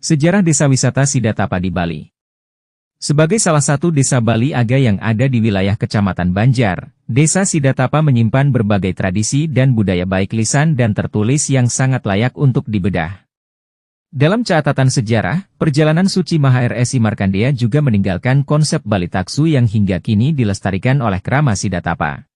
Sejarah Desa Wisata Sidatapa di Bali. Sebagai salah satu desa Bali Aga yang ada di wilayah Kecamatan Banjar, Desa Sidatapa menyimpan berbagai tradisi dan budaya baik lisan dan tertulis yang sangat layak untuk dibedah. Dalam catatan sejarah, perjalanan suci Maha RSI Markandeya juga meninggalkan konsep Bali Taksu yang hingga kini dilestarikan oleh Krama Sidatapa.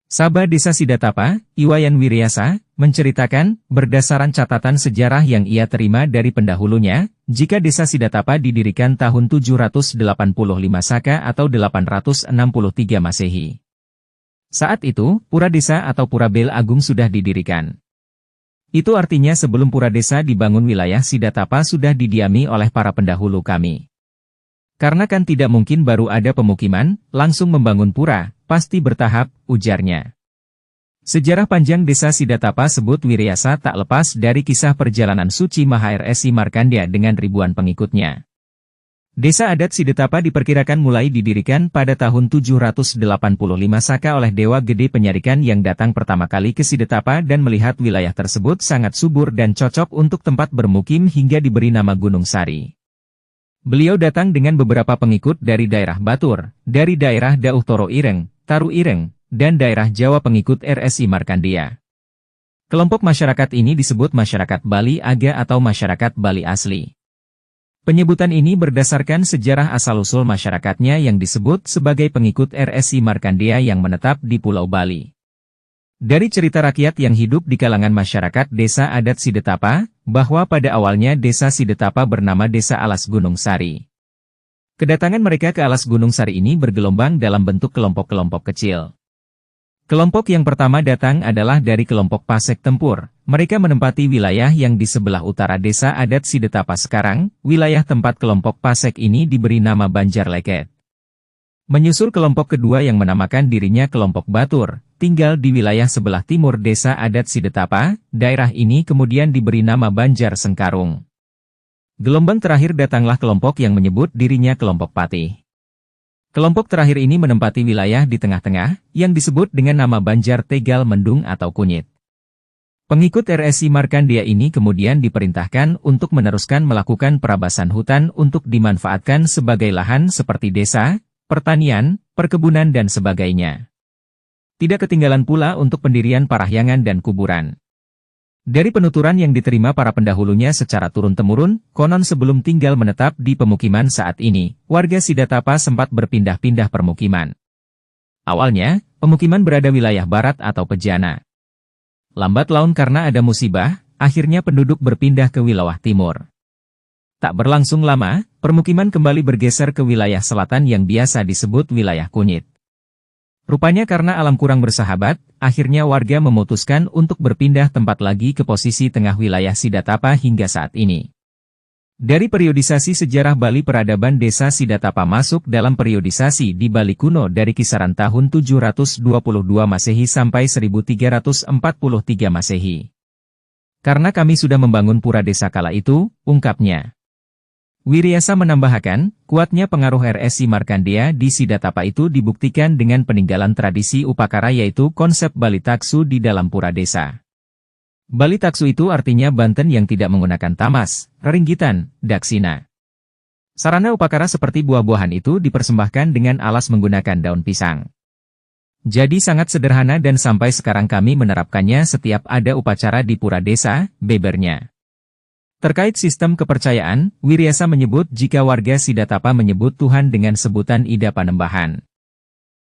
Sabah Desa Sidatapa, Iwayan Wiryasa, menceritakan, berdasarkan catatan sejarah yang ia terima dari pendahulunya, jika Desa Sidatapa didirikan tahun 785 Saka atau 863 Masehi. Saat itu, Pura Desa atau Pura Bel Agung sudah didirikan. Itu artinya sebelum Pura Desa dibangun wilayah Sidatapa sudah didiami oleh para pendahulu kami. Karena kan tidak mungkin baru ada pemukiman, langsung membangun pura, pasti bertahap, ujarnya. Sejarah panjang Desa Sidatapa sebut Wiryasa tak lepas dari kisah perjalanan suci Maha RSI Markandeya dengan ribuan pengikutnya. Desa adat Sidatapa diperkirakan mulai didirikan pada tahun 785 Saka oleh Dewa Gede Penyarikan yang datang pertama kali ke Sidatapa dan melihat wilayah tersebut sangat subur dan cocok untuk tempat bermukim hingga diberi nama Gunung Sari. Beliau datang dengan beberapa pengikut dari daerah Batur, dari daerah Dauh Toro Ireng, Taru Ireng, dan daerah Jawa pengikut RSI Markandeya. Kelompok masyarakat ini disebut masyarakat Bali Aga atau masyarakat Bali asli. Penyebutan ini berdasarkan sejarah asal-usul masyarakatnya yang disebut sebagai pengikut RSI Markandeya yang menetap di Pulau Bali. Dari cerita rakyat yang hidup di kalangan masyarakat Desa Adat Sidatapa, bahwa pada awalnya Desa Sidatapa bernama Desa Alas Gunung Sari. Kedatangan mereka ke Alas Gunung Sari ini bergelombang dalam bentuk kelompok-kelompok kecil. Kelompok yang pertama datang adalah dari kelompok Pasek Tempur. Mereka menempati wilayah yang di sebelah utara Desa Adat Sidatapa sekarang. Wilayah tempat kelompok Pasek ini diberi nama Banjar Leket. Menyusul kelompok kedua yang menamakan dirinya kelompok Batur, tinggal di wilayah sebelah timur Desa Adat Sidatapa. Daerah ini kemudian diberi nama Banjar Sengkarung. Gelombang terakhir datanglah kelompok yang menyebut dirinya kelompok Patih. Kelompok terakhir ini menempati wilayah di tengah-tengah, yang disebut dengan nama Banjar Tegal Mendung atau Kunyit. Pengikut RSI Markandeya ini kemudian diperintahkan untuk meneruskan melakukan perabasan hutan untuk dimanfaatkan sebagai lahan seperti desa, pertanian, perkebunan dan sebagainya. Tidak ketinggalan pula untuk pendirian parahyangan dan kuburan. Dari penuturan yang diterima para pendahulunya secara turun-temurun, konon sebelum tinggal menetap di pemukiman saat ini, warga Sidatapa sempat berpindah-pindah permukiman. Awalnya, pemukiman berada wilayah barat atau Pejana. Lambat laun karena ada musibah, akhirnya penduduk berpindah ke wilayah timur. Tak berlangsung lama, permukiman kembali bergeser ke wilayah selatan yang biasa disebut wilayah Kunyit. Rupanya karena alam kurang bersahabat, akhirnya warga memutuskan untuk berpindah tempat lagi ke posisi tengah wilayah Sidatapa hingga saat ini. Dari periodisasi sejarah Bali peradaban Desa Sidatapa masuk dalam periodisasi di Bali kuno dari kisaran tahun 722 Masehi sampai 1343 Masehi. Karena kami sudah membangun pura desa kala itu, ungkapnya. Wiryasa menambahkan, kuatnya pengaruh RSI Markandeya di Sidatapa itu dibuktikan dengan peninggalan tradisi upakara yaitu konsep Bali Taksu di dalam pura desa. Bali Taksu itu artinya Banten yang tidak menggunakan tamas, reringgitan, daksina. Sarana upakara seperti buah-buahan itu dipersembahkan dengan alas menggunakan daun pisang. Jadi sangat sederhana dan sampai sekarang kami menerapkannya setiap ada upacara di pura desa, bebernya. Terkait sistem kepercayaan, Wiryasa menyebut jika warga Sidatapa menyebut Tuhan dengan sebutan Ida Panembahan.